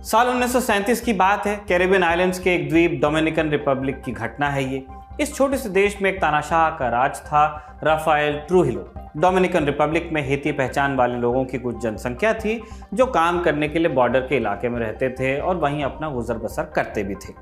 साल 1937 की बात है। कैरिबियन आइलैंड्स के एक द्वीप डोमिनिकन रिपब्लिक की घटना है ये। इस छोटे से देश में एक तानाशाह का राज था, राफेल ट्रूजिलो। डोमिनिकन रिपब्लिक में हेती पहचान वाले लोगों की कुछ जनसंख्या थी जो काम करने के लिए बॉर्डर के इलाके में रहते थे और वहीं अपना गुजर बसर करते भी थे।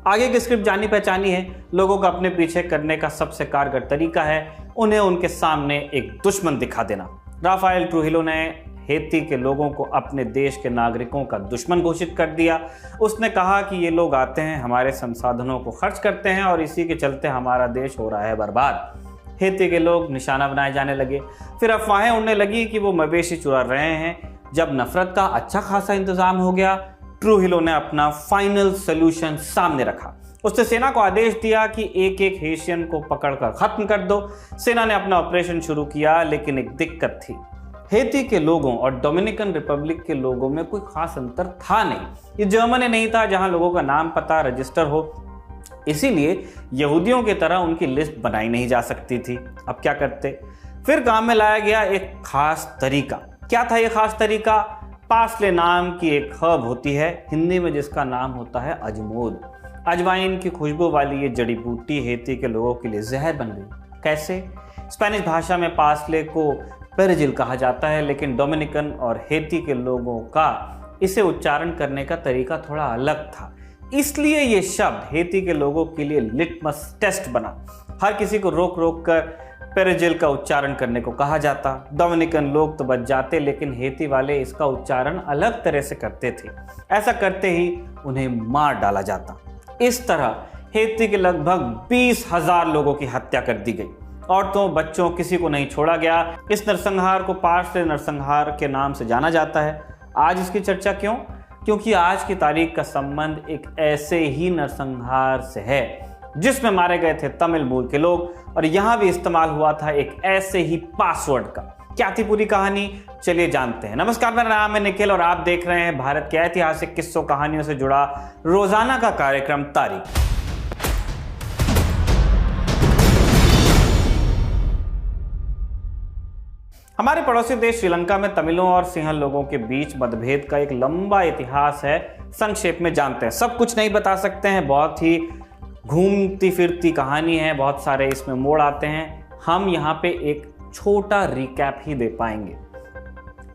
आगे की स्क्रिप्ट जानी पहचानी है। लोगों को अपने पीछे करने का सबसे कारगर तरीका है उन्हें उनके सामने एक दुश्मन दिखा देना। राफेल ट्रूजिलो ने हेती के लोगों को अपने देश के नागरिकों का दुश्मन घोषित कर दिया। उसने कहा कि ये लोग आते हैं, हमारे संसाधनों को खर्च करते हैं और इसी के चलते हमारा देश हो रहा है बर्बाद। हेती के लोग निशाना बनाए जाने लगे। फिर अफवाहें उड़ने लगी कि वो मवेशी चुरा रहे हैं। जब नफरत का अच्छा खासा इंतजाम हो गया, ट्रूजिलो ने अपना फाइनल सोल्यूशन सामने रखा। उसने सेना को आदेश दिया कि एक एक हेशियन को पकड़कर खत्म कर दो। सेना ने अपना ऑपरेशन शुरू किया, लेकिन एक दिक्कत थी। हेती के लोगों और डोमिनिकन रिपब्लिक के लोगों में कोई खास अंतर था नहीं। ये जर्मनी नहीं था जहां लोगों का नाम पता रजिस्टर हो, इसीलिए यहूदियों की तरह उनकी लिस्ट बनाई नहीं जा सकती थी। अब क्या करते? फिर काम में लाया गया एक खास तरीका। क्या था ये खास तरीका? पार्सले नाम की एक हर्ब होती है हिंदी में जिसका नाम होता है अजमोद। अजवाइन की खुशबू वाली ये जड़ी बूटी हेती के लोगों के लिए जहर बन गई। कैसे? स्पेनिश भाषा में पार्सले को पेरिजिल कहा जाता है, लेकिन डोमिनिकन और हेती के लोगों का इसे उच्चारण करने का तरीका थोड़ा अलग था। इसलिए ये शब्द हेती के लोगों के लिए लिटमस टेस्ट बना। हर किसी को रोक रोक कर पेरिजिल का उच्चारण करने को कहा जाता। डोमिनिकन लोग तो बच जाते, लेकिन हेती वाले इसका उच्चारण अलग तरह से करते थे। ऐसा करते ही उन्हें मार डाला जाता। इस तरह हेती के लगभग 20,000 लोगों की हत्या कर दी गई। औरतों, बच्चों, किसी को नहीं छोड़ा गया। इस नरसंहार को पार्सले नरसंहार के नाम से जाना जाता है। आज इसकी चर्चा क्यों? क्योंकि आज की तारीख का संबंध एक ऐसे ही नरसंहार से है जिसमें मारे गए थे तमिल मूल के लोग, और यहां भी इस्तेमाल हुआ था एक ऐसे ही पासवर्ड का। क्या थी पूरी कहानी? चलिए जानते हैं। नमस्कार, मेरा नाम है निखिल और आप देख रहे हैं भारत के ऐतिहासिक किस्सों कहानियों से जुड़ा रोजाना का कार्यक्रम तारीख। हमारे पड़ोसी देश श्रीलंका में तमिलों और सिंहल लोगों के बीच मतभेद का एक लंबा इतिहास है। संक्षेप में जानते हैं। सब कुछ नहीं बता सकते हैं, बहुत ही घूमती फिरती कहानी है, बहुत सारे इसमें मोड़ आते हैं। हम यहाँ पे एक छोटा रिकैप ही दे पाएंगे।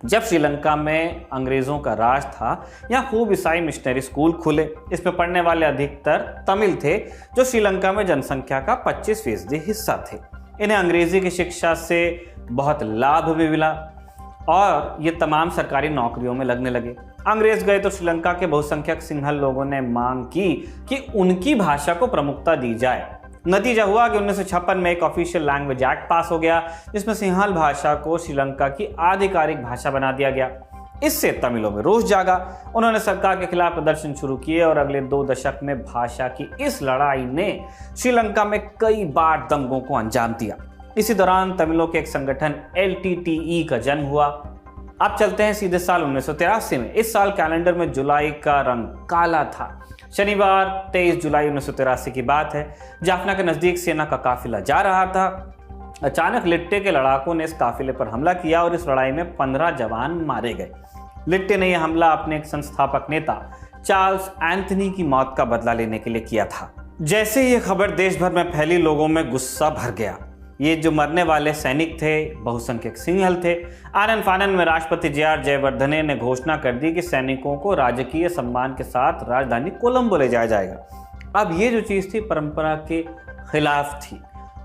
जब श्रीलंका में अंग्रेजों का राज था, यहाँ खूब ईसाई मिशनरी स्कूल खुले। इसमें पढ़ने वाले अधिकतर तमिल थे, जो श्रीलंका में जनसंख्या का 25% हिस्सा थे। इन्हें अंग्रेजी की शिक्षा से बहुत लाभ भी मिला और ये तमाम सरकारी नौकरियों में लगने लगे। अंग्रेज गए तो श्रीलंका के बहुसंख्यक सिंहल लोगों ने मांग की कि उनकी भाषा को प्रमुखता दी जाए। नतीजा हुआ कि 1956 में एक ऑफिशियल लैंग्वेज एक्ट पास हो गया, जिसमें सिंहल भाषा को श्रीलंका की आधिकारिक भाषा बना दिया गया। इससे तमिलों में रोष जागा। उन्होंने सरकार के खिलाफ प्रदर्शन शुरू किए और अगले 2 दशक में भाषा की इस लड़ाई ने श्रीलंका में कई बार दंगों को अंजाम दिया। इसी दौरान तमिलों के एक संगठन LTTE का जन्म हुआ। अब चलते हैं सीधे साल 1983 में। इस साल कैलेंडर में जुलाई का रंग काला था। शनिवार 23 जुलाई 1983 की बात है। जाफना के नजदीक सेना का काफिला जा रहा था। अचानक लिट्टे के लड़ाकों ने इस काफिले पर हमला किया और इस लड़ाई में 15 जवान मारे गए। लिट्टे ने यह हमला अपने एक संस्थापक नेता चार्ल्स एंथनी की मौत का बदला लेने के लिए किया था। जैसे ही यह खबर देश भर में फैली, लोगों में गुस्सा भर गया। ये जो मरने वाले सैनिक थे, बहुसंख्यक सिंहल थे। आनन फानन में राष्ट्रपति JR जयवर्धने ने घोषणा कर दी कि सैनिकों को राजकीय सम्मान के साथ राजधानी कोलंबो ले जाया जाएगा। अब ये जो चीज़ थी परंपरा के खिलाफ थी।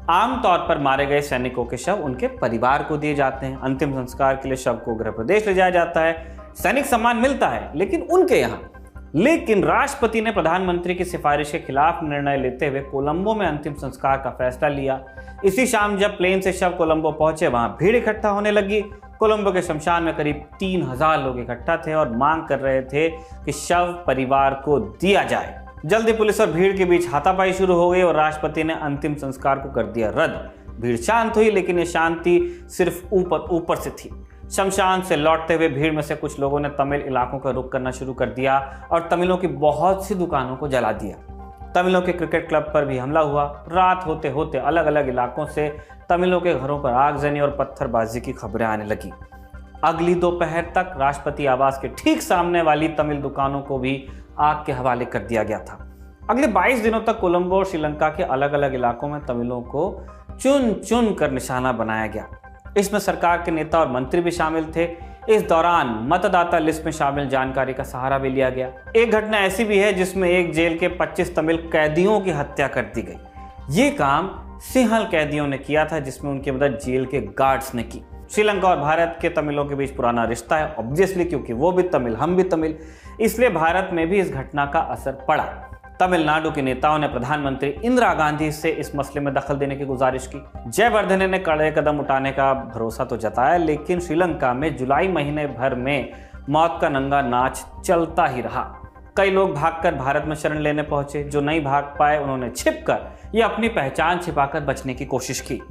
आमतौर पर मारे गए सैनिकों के शव उनके परिवार को दिए जाते हैं। अंतिम संस्कार के लिए शव को गृह प्रदेश ले जाया जाता है। सैनिक सम्मान मिलता है, लेकिन उनके यहाँ। लेकिन राष्ट्रपति ने प्रधानमंत्री की सिफारिश के खिलाफ निर्णय लेते हुए कोलंबो में अंतिम संस्कार का फैसला लिया। इसी शाम जब प्लेन से शव कोलंबो पहुंचे, वहां भीड़ इकट्ठा होने लगी। कोलंबो के शमशान में करीब 3,000 लोग इकट्ठा थे और मांग कर रहे थे कि शव परिवार को दिया जाए। जल्दी पुलिस और भीड़ के बीच हाथापाई शुरू हो गई और राष्ट्रपति ने अंतिम संस्कार को कर दिया रद्द। भीड़ शांत हुई, लेकिन ये शांति सिर्फ ऊपर से थी। शमशान से लौटते हुए भीड़ में से कुछ लोगों ने तमिल इलाकों का रुख करना शुरू कर दिया और तमिलों की बहुत सी दुकानों को जला दिया। तमिलों के क्रिकेट क्लब पर भी हमला हुआ। रात होते होते अलग अलग इलाकों से तमिलों के घरों पर आगजनी और पत्थरबाजी की खबरें आने लगी। अगली दोपहर तक राष्ट्रपति आवास के ठीक सामने वाली तमिल दुकानों को भी आग के हवाले कर दिया गया था। अगले 22 दिनों तक कोलंबो और श्रीलंका के अलग अलग इलाकों में तमिलों को चुन चुन कर निशाना बनाया गया। इसमें सरकार के नेता और मंत्री भी शामिल थे। इस दौरान मतदाता लिस्ट में शामिल जानकारी का सहारा भी लिया गया। एक घटना ऐसी भी है जिसमें एक जेल के 25 तमिल कैदियों की हत्या कर दी गई। ये काम सिंहल कैदियों ने किया था, जिसमें उनकी मदद जेल के गार्ड्स ने की। श्रीलंका और भारत के तमिलों के बीच पुराना रिश्ता है, ऑब्वियसली, क्योंकि वो भी तमिल, हम भी तमिल, इसलिए भारत में भी इस घटना का असर पड़ा। तमिलनाडु के नेताओं ने प्रधानमंत्री इंदिरा गांधी से इस मसले में दखल देने की गुजारिश की। जयवर्धने ने कड़े कदम उठाने का भरोसा तो जताया, लेकिन श्रीलंका में जुलाई महीने भर में मौत का नंगा नाच चलता ही रहा। कई लोग भागकर भारत में शरण लेने पहुंचे। जो नहीं भाग पाए उन्होंने छिपकर या अपनी पहचान छिपाकर बचने की कोशिश की।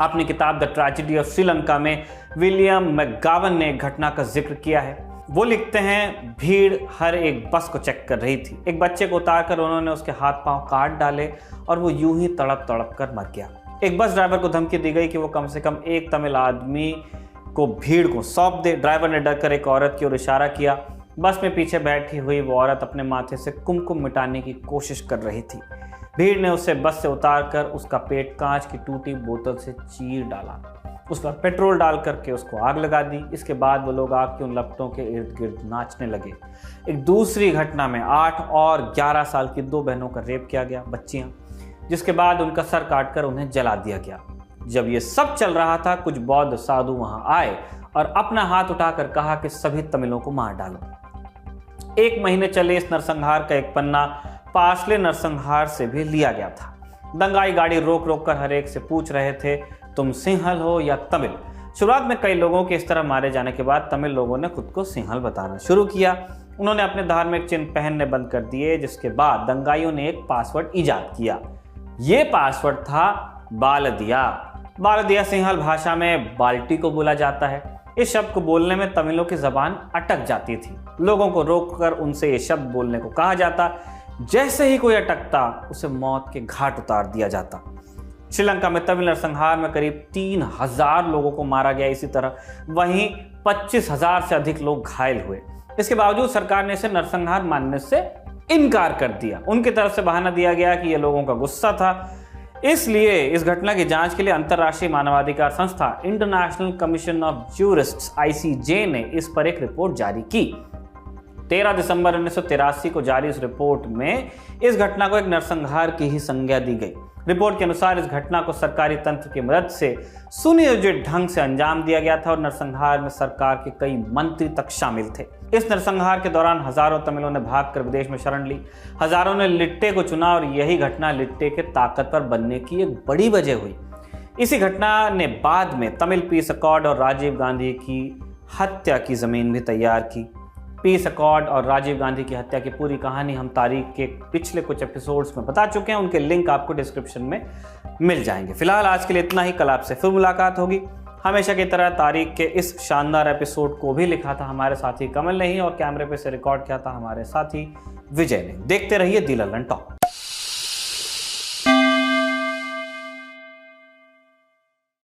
अपनी किताब द ट्रेजेडी ऑफ श्रीलंका में विलियम मैकगावन ने एक घटना का जिक्र किया है। वो लिखते हैं, भीड़ हर एक बस को चेक कर रही थी। एक बच्चे को उतारकर उन्होंने उसके हाथ पांव काट डाले और वो यूं ही तड़प तड़प कर मर गया। एक बस ड्राइवर को धमकी दी गई कि वो कम से कम एक तमिल आदमी को भीड़ को सौंप दे। ड्राइवर ने डरकर एक औरत की ओर इशारा किया। बस में पीछे बैठी हुई वो औरत अपने माथे से कुमकुम मिटाने की कोशिश कर रही थी। भीड़ ने उसे बस से उतारकर उसका पेट कांच की टूटी बोतल से चीर डाला। उस पर पेट्रोल डाल करके उसको आग लगा दी। इसके बाद वो लोग आग की उन लपटों के इर्द गिर्द नाचने लगे। एक दूसरी घटना में 8 और 11 साल की 2 बहनों का रेप किया गया, बच्चियां, जिसके बाद उनका सर काटकर उन्हें जला दिया गया। जब ये सब चल रहा था, कुछ बौद्ध साधु वहां आए और अपना हाथ उठाकर कहा कि सभी तमिलों को मार डालो। 1 महीने चले इस नरसंहार का एक पन्ना पार्सले नरसंहार से भी लिया गया था। दंगाई गाड़ी रोक रोक कर हर एक से पूछ रहे थे, तुम सिंहल हो या तमिल। शुरुआत में कई लोगों के इस तरह मारे जाने के बाद तमिल लोगों ने खुद को सिंहल बताना शुरू किया। उन्होंने अपने धार्मिक चिन्ह पहनने बंद कर दिए, जिसके बाद दंगाइयों ने एक पासवर्ड इजाद किया। ये पासवर्ड था बालदिया। बालदिया सिंहल भाषा में बाल्टी को बोला जाता है। इस शब्द को बोलने में तमिलों की जबान अटक जाती थी। लोगों को रोककर उनसे ये शब्द बोलने को कहा जाता। जैसे ही कोई अटकता उसे मौत के घाट उतार दिया जाता। श्रीलंका में तमिल नरसंहार में करीब 3000 लोगों को मारा गया। इसी तरह वहीं 25,000 से अधिक लोग घायल हुए। इसके बावजूद सरकार ने इसे नरसंहार मानने से इनकार कर दिया। उनकी तरफ से बहाना दिया गया कि यह लोगों का गुस्सा था। इसलिए इस घटना की जांच के लिए अंतर्राष्ट्रीय मानवाधिकार संस्था इंटरनेशनल कमीशन ऑफ ज्यूरिस्ट्स (ICJ) ने इस पर एक रिपोर्ट जारी की। 13 दिसंबर 1983 को जारी इस रिपोर्ट में इस घटना को एक नरसंहार की ही संज्ञा दी गई। रिपोर्ट के अनुसार इस घटना को सरकारी तंत्र की मदद से सुनियोजित ढंग से अंजाम दिया गया था और नरसंहार में सरकार के कई मंत्री तक शामिल थे। इस नरसंहार के दौरान हजारों तमिलों ने भागकर विदेश में शरण ली। हजारों ने लिट्टे को चुना और यही घटना लिट्टे के ताकतवर बनने की एक बड़ी वजह हुई। इसी घटना ने बाद में तमिल पीस अकॉर्ड और राजीव गांधी की हत्या की जमीन भी तैयार की। पीस अकॉर्ड और राजीव गांधी की हत्या की पूरी कहानी हम तारीख के पिछले कुछ एपिसोड्स में बता चुके हैं। उनके लिंक आपको डिस्क्रिप्शन में मिल जाएंगे। फिलहाल आज के लिए इतना ही। कल आपसे फिर मुलाकात होगी। हमेशा की तरह तारीख के इस शानदार एपिसोड को भी लिखा था हमारे साथी कमल ने ही और कैमरे पे से रिकॉर्ड किया था हमारे साथी विजय ने। देखते रहिए दी लल्लन टॉक।